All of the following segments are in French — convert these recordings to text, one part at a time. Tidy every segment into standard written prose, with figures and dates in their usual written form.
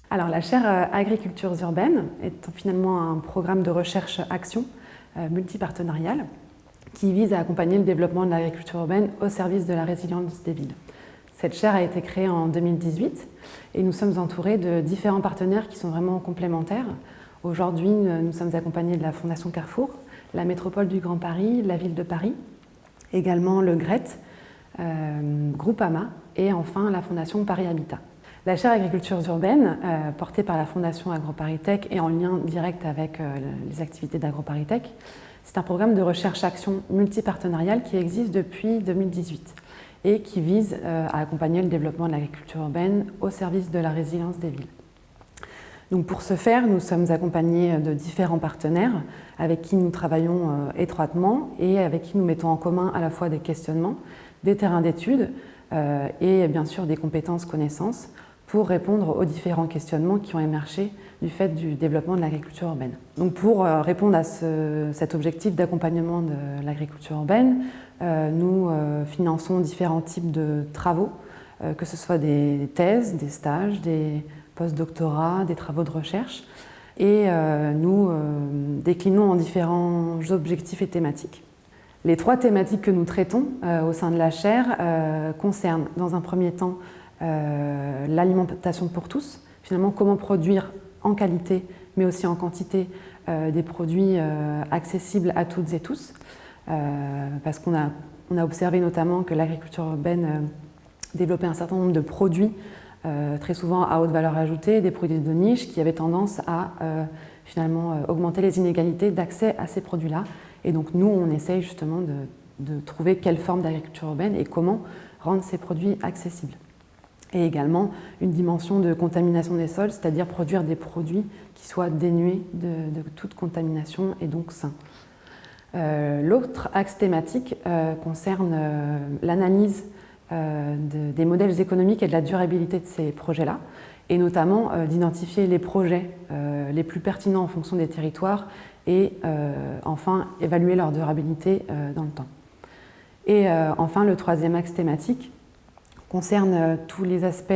Alors, la chaire Agricultures urbaines est finalement un programme de recherche-action multipartenarial qui vise à accompagner le développement de l'agriculture urbaine au service de la résilience des villes. Cette chaire a été créée en 2018 et nous sommes entourés de différents partenaires qui sont vraiment complémentaires. Aujourd'hui, nous sommes accompagnés de la Fondation Carrefour, la Métropole du Grand Paris, la Ville de Paris, également le GRET, Groupama et enfin la Fondation Paris Habitat. La chaire Agricultures urbaines, portée par la Fondation AgroParisTech et en lien direct avec les activités d'AgroParisTech, c'est un programme de recherche-action multipartenarial qui existe depuis 2018 et qui vise à accompagner le développement de l'agriculture urbaine au service de la résilience des villes. Donc pour ce faire, nous sommes accompagnés de différents partenaires avec qui nous travaillons étroitement et avec qui nous mettons en commun à la fois des questionnements, des terrains d'études et bien sûr des compétences, connaissances pour répondre aux différents questionnements qui ont émergé du fait du développement de l'agriculture urbaine. Donc pour répondre à cet objectif d'accompagnement de l'agriculture urbaine, nous finançons différents types de travaux, que ce soit des thèses, des stages, des post-doctorats, des travaux de recherche, et nous déclinons en différents objectifs et thématiques. Les 3 thématiques que nous traitons au sein de la chaire concernent dans un premier temps l'alimentation pour tous, finalement comment produire en qualité mais aussi en quantité des produits accessibles à toutes et tous, parce qu'on a observé notamment que l'agriculture urbaine développait un certain nombre de produits très souvent à haute valeur ajoutée, des produits de niche qui avaient tendance à finalement augmenter les inégalités d'accès à ces produits-là. Et donc nous, on essaye justement de trouver quelle forme d'agriculture urbaine et comment rendre ces produits accessibles. Et également une dimension de contamination des sols, c'est-à-dire produire des produits qui soient dénués de toute contamination et donc sains. L'autre axe thématique concerne l'analyse des modèles économiques et de la durabilité de ces projets-là, et notamment d'identifier les projets les plus pertinents en fonction des territoires et enfin évaluer leur durabilité dans le temps. Et enfin, le troisième axe thématique concerne tous les aspects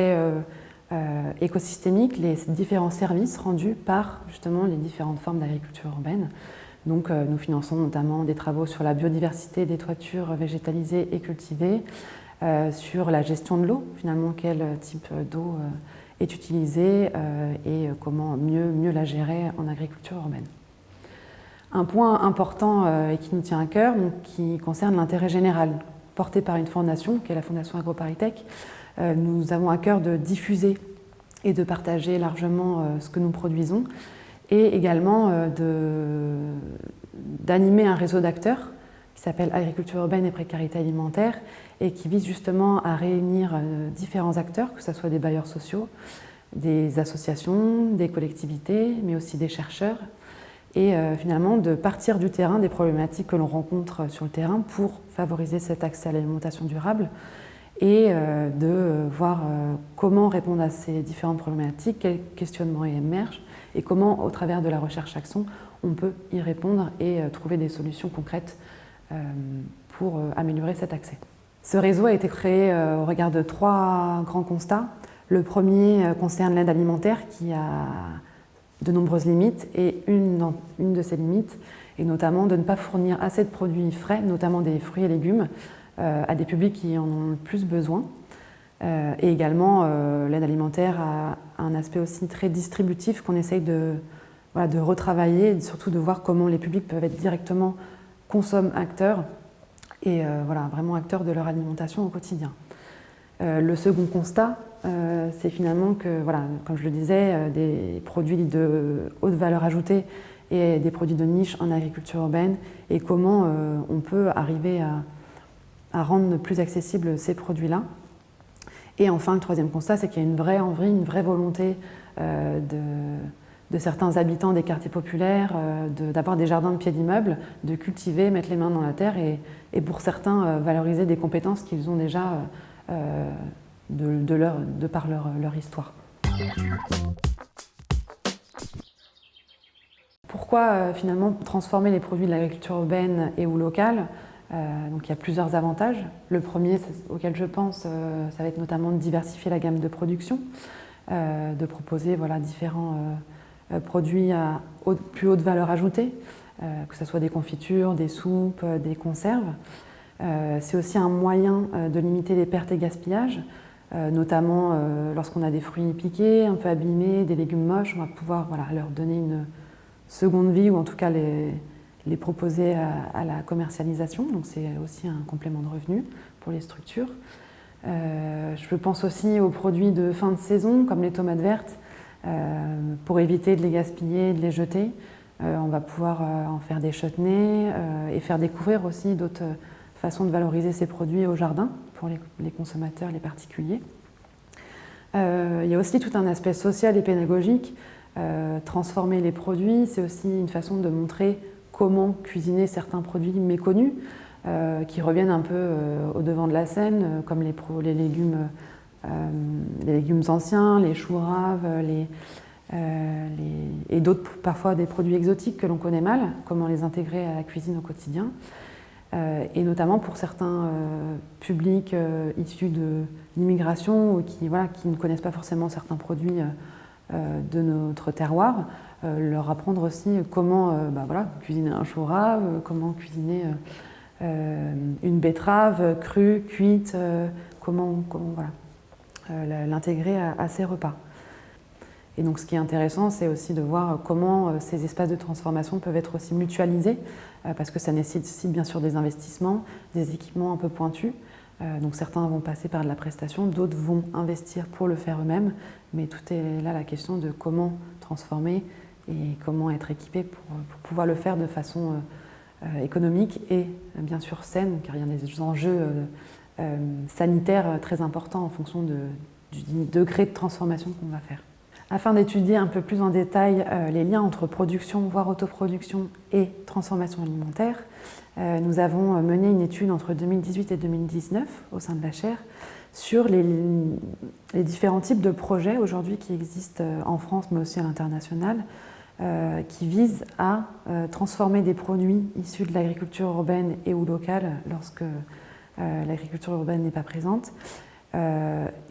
écosystémiques, les différents services rendus par justement les différentes formes d'agriculture urbaine. Donc nous finançons notamment des travaux sur la biodiversité des toitures végétalisées et cultivées, sur la gestion de l'eau, finalement quel type d'eau est utilisée et comment mieux la gérer en agriculture urbaine. Un point important et qui nous tient à cœur, donc, qui concerne l'intérêt général, porté par une fondation, qui est la Fondation AgroParisTech. Nous avons à cœur de diffuser et de partager largement ce que nous produisons et également d'animer un réseau d'acteurs qui s'appelle Agriculture urbaine et précarité alimentaire et qui vise justement à réunir différents acteurs, que ce soit des bailleurs sociaux, des associations, des collectivités, mais aussi des chercheurs, et finalement de partir du terrain, des problématiques que l'on rencontre sur le terrain pour favoriser cet accès à l'alimentation durable et de voir comment répondre à ces différentes problématiques, quels questionnements émergent et comment, au travers de la recherche-action, on peut y répondre et trouver des solutions concrètes pour améliorer cet accès. Ce réseau a été créé au regard de 3 grands constats. Le premier concerne l'aide alimentaire qui a de nombreuses limites et une de ces limites est notamment de ne pas fournir assez de produits frais, notamment des fruits et légumes, à des publics qui en ont le plus besoin. Et également, l'aide alimentaire a un aspect aussi très distributif qu'on essaye de retravailler et surtout de voir comment les publics peuvent être directement consommateurs et vraiment acteurs de leur alimentation au quotidien. Le second constat, c'est finalement que, comme je le disais, des produits de haute valeur ajoutée et des produits de niche en agriculture urbaine et comment on peut arriver à rendre plus accessibles ces produits-là. Et enfin, le troisième constat, c'est qu'il y a une vraie envie, une vraie volonté de certains habitants des quartiers populaires d'avoir des jardins de pied d'immeuble, de cultiver, mettre les mains dans la terre et pour certains valoriser des compétences qu'ils ont déjà de par leur histoire. Pourquoi finalement transformer les produits de l'agriculture urbaine et ou locale? Donc il y a plusieurs avantages. Le premier auquel je pense, ça va être notamment de diversifier la gamme de production, de proposer différents produits à plus haute valeur ajoutée, que ce soit des confitures, des soupes, des conserves. C'est aussi un moyen de limiter les pertes et gaspillages, notamment lorsqu'on a des fruits piqués, un peu abîmés, des légumes moches, on va pouvoir leur donner une seconde vie ou en tout cas les proposer à la commercialisation. Donc c'est aussi un complément de revenu pour les structures. Je pense aussi aux produits de fin de saison comme les tomates vertes. Pour éviter de les gaspiller, de les jeter, on va pouvoir en faire des chutneys et faire découvrir aussi d'autres façons de valoriser ces produits au jardin pour les consommateurs, les particuliers. Il y a aussi tout un aspect social et pédagogique. Transformer les produits, c'est aussi une façon de montrer comment cuisiner certains produits méconnus qui reviennent un peu au devant de la scène, comme les légumes anciens, les choux raves, et d'autres, parfois des produits exotiques que l'on connaît mal, comment les intégrer à la cuisine au quotidien. Et notamment pour certains publics issus de l'immigration ou qui ne connaissent pas forcément certains produits de notre terroir, leur apprendre aussi comment cuisiner un chou rave, comment cuisiner une betterave crue, cuite, comment l'intégrer à ces repas. Et donc ce qui est intéressant, c'est aussi de voir comment ces espaces de transformation peuvent être aussi mutualisés, parce que ça nécessite bien sûr des investissements, des équipements un peu pointus. Donc certains vont passer par de la prestation, d'autres vont investir pour le faire eux-mêmes, mais tout est là la question de comment transformer et comment être équipé pour pouvoir le faire de façon économique et bien sûr saine, car il y a des enjeux sanitaires très importants en fonction du degré de transformation qu'on va faire. Afin d'étudier un peu plus en détail les liens entre production, voire autoproduction et transformation alimentaire, nous avons mené une étude entre 2018 et 2019 au sein de la chaire sur les différents types de projets aujourd'hui qui existent en France mais aussi à l'international, qui visent à transformer des produits issus de l'agriculture urbaine et ou locale lorsque l'agriculture urbaine n'est pas présente,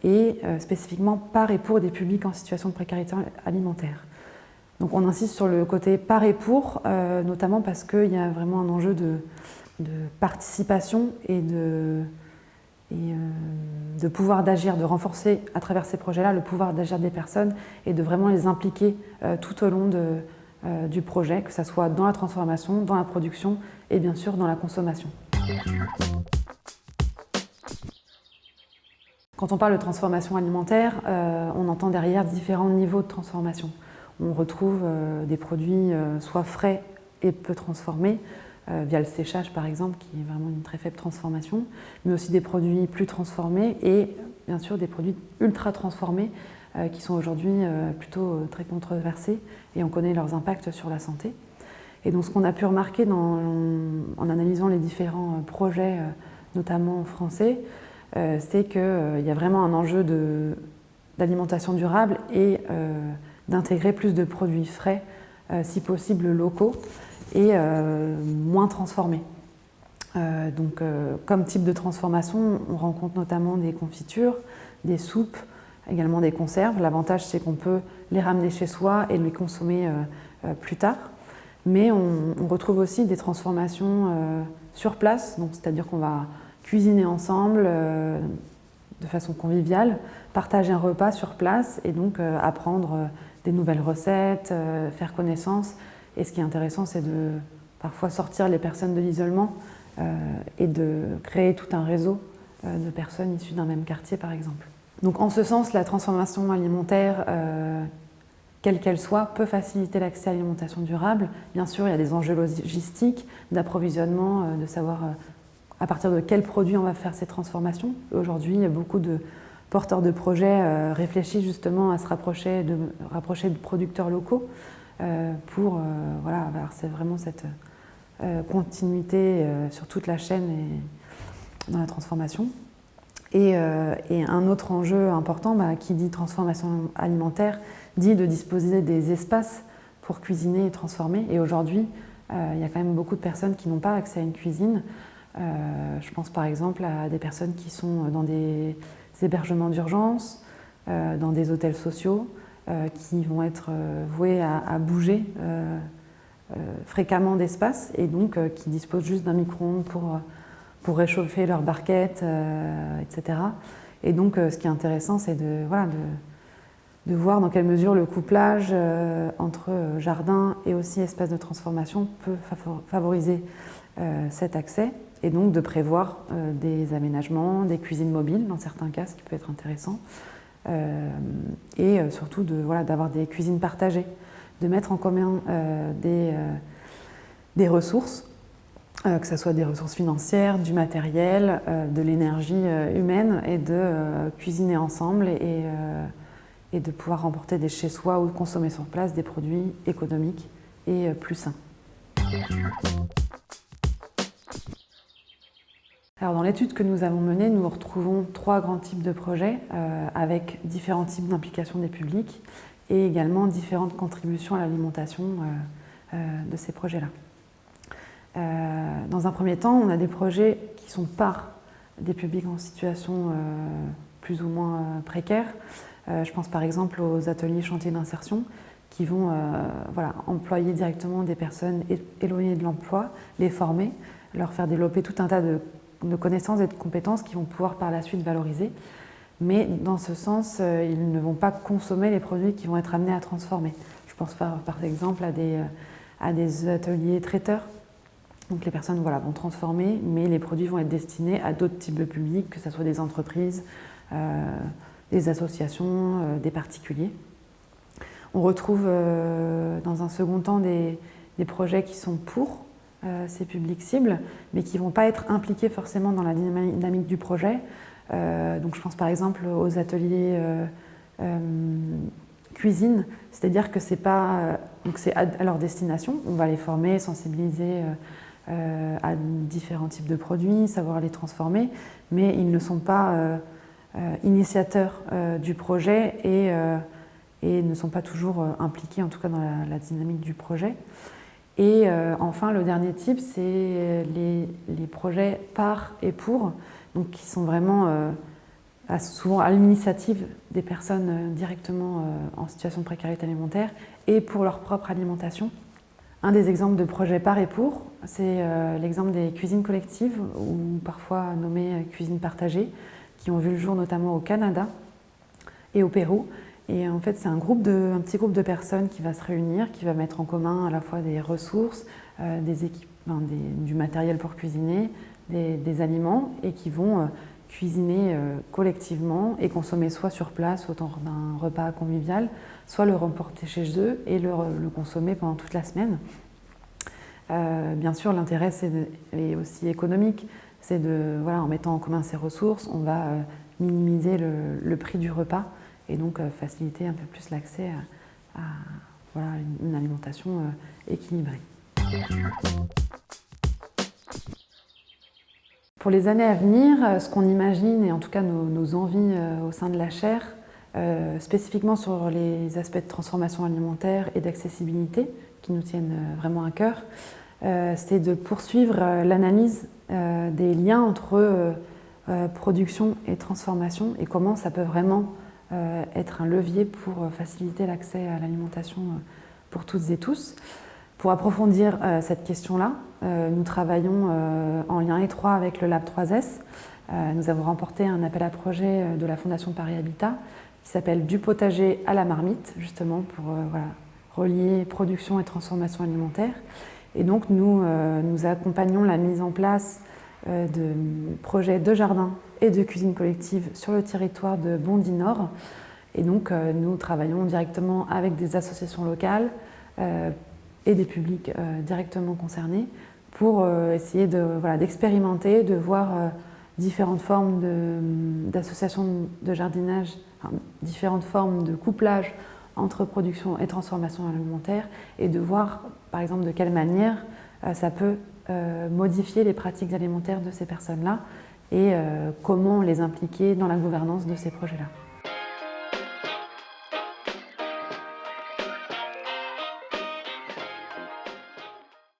et spécifiquement par et pour des publics en situation de précarité alimentaire. Donc on insiste sur le côté par et pour, notamment parce qu'il y a vraiment un enjeu de participation et de pouvoir d'agir, de renforcer à travers ces projets-là le pouvoir d'agir des personnes et de vraiment les impliquer tout au long du projet, que ce soit dans la transformation, dans la production et bien sûr dans la consommation. Quand on parle de transformation alimentaire, on entend derrière différents niveaux de transformation. On retrouve des produits soit frais et peu transformés, via le séchage par exemple, qui est vraiment une très faible transformation, mais aussi des produits plus transformés et bien sûr des produits ultra transformés qui sont aujourd'hui plutôt très controversés et on connaît leurs impacts sur la santé. Et donc ce qu'on a pu remarquer en analysant les différents projets, notamment français, c'est qu'il y a vraiment un enjeu d'alimentation durable et d'intégrer plus de produits frais, si possible locaux, et moins transformés. Comme type de transformation, on rencontre notamment des confitures, des soupes, également des conserves. L'avantage, c'est qu'on peut les ramener chez soi et les consommer plus tard. Mais on retrouve aussi des transformations sur place, c'est-à-dire qu'on va cuisiner ensemble de façon conviviale, partager un repas sur place et donc apprendre des nouvelles recettes, faire connaissance. Et ce qui est intéressant, c'est de parfois sortir les personnes de l'isolement et de créer tout un réseau de personnes issues d'un même quartier, par exemple. Donc en ce sens, la transformation alimentaire, quelle qu'elle soit, peut faciliter l'accès à l'alimentation durable. Bien sûr, il y a des enjeux logistiques, d'approvisionnement, de savoir à partir de quels produits on va faire ces transformations. Aujourd'hui, il y a beaucoup de porteurs de projets réfléchissent justement à se rapprocher de producteurs locaux pour avoir vraiment cette continuité sur toute la chaîne et dans la transformation. Et un autre enjeu important, qui dit transformation alimentaire, dit de disposer des espaces pour cuisiner et transformer. Et aujourd'hui, il y a quand même beaucoup de personnes qui n'ont pas accès à une cuisine. Je pense par exemple à des personnes qui sont dans des hébergements d'urgence, dans des hôtels sociaux, qui vont être voués à bouger fréquemment d'espace et donc qui disposent juste d'un micro-ondes pour réchauffer leurs barquettes, etc. Et donc ce qui est intéressant, c'est de voir dans quelle mesure le couplage entre jardin et aussi espace de transformation peut favoriser cet accès et donc de prévoir des aménagements, des cuisines mobiles dans certains cas, ce qui peut être intéressant, et surtout d'avoir des cuisines partagées, de mettre en commun des ressources, que ce soit des ressources financières, du matériel, de l'énergie humaine, et de cuisiner ensemble et de pouvoir remporter des chez soi ou consommer sur place des produits économiques et plus sains. Alors, dans l'étude que nous avons menée, nous retrouvons 3 grands types de projets avec différents types d'implication des publics et également différentes contributions à l'alimentation de ces projets-là. Dans un premier temps, on a des projets qui sont par des publics en situation plus ou moins précaire. Je pense par exemple aux ateliers chantiers d'insertion qui vont employer directement des personnes éloignées de l'emploi, les former, leur faire développer tout un tas de connaissances et de compétences qui vont pouvoir par la suite valoriser. Mais dans ce sens, ils ne vont pas consommer les produits qui vont être amenés à transformer. Je pense par exemple à des ateliers traiteurs. Donc les personnes vont transformer, mais les produits vont être destinés à d'autres types de publics, que ce soit des entreprises, des associations, des particuliers. On retrouve dans un second temps des projets qui sont pour ces publics cibles, mais qui ne vont pas être impliqués forcément dans la dynamique du projet. Donc je pense par exemple aux ateliers cuisine, c'est-à-dire que c'est à leur destination, on va les former, sensibiliser à différents types de produits, savoir les transformer, mais ils ne sont pas initiateurs du projet et ne sont pas toujours impliqués en tout cas dans la dynamique du projet. Et enfin, le dernier type, c'est les projets par et pour, donc qui sont vraiment souvent à l'initiative des personnes directement en situation de précarité alimentaire et pour leur propre alimentation. Un des exemples de projets par et pour, c'est l'exemple des cuisines collectives, ou parfois nommées cuisines partagées, qui ont vu le jour notamment au Canada et au Pérou. Et en fait, c'est un petit groupe de personnes qui va se réunir, qui va mettre en commun à la fois des ressources, du matériel pour cuisiner, des aliments, et qui vont cuisiner collectivement et consommer soit sur place, autant d'un repas convivial, soit le remporter chez eux et le consommer pendant toute la semaine. Bien sûr, l'intérêt est aussi économique, c'est en mettant en commun ces ressources, on va minimiser le prix du repas et donc faciliter un peu plus l'accès à une alimentation équilibrée. Pour les années à venir, ce qu'on imagine, et en tout cas nos envies au sein de la chaire, spécifiquement sur les aspects de transformation alimentaire et d'accessibilité, qui nous tiennent vraiment à cœur, c'est de poursuivre l'analyse des liens entre production et transformation et comment ça peut vraiment être un levier pour faciliter l'accès à l'alimentation pour toutes et tous. Pour approfondir cette question-là, nous travaillons en lien étroit avec le Lab 3S. Nous avons remporté un appel à projet de la Fondation Paris Habitat qui s'appelle « Du potager à la marmite », justement pour relier production et transformation alimentaire. Et donc nous accompagnons la mise en place de projets de jardins et de cuisine collective sur le territoire de Bondy-Nord. Et donc nous travaillons directement avec des associations locales et des publics directement concernés pour essayer d'expérimenter, de voir différentes formes d'associations de jardinage, différentes formes de couplage entre production et transformation alimentaire et de voir par exemple de quelle manière ça peut modifier les pratiques alimentaires de ces personnes-là et comment les impliquer dans la gouvernance de ces projets-là.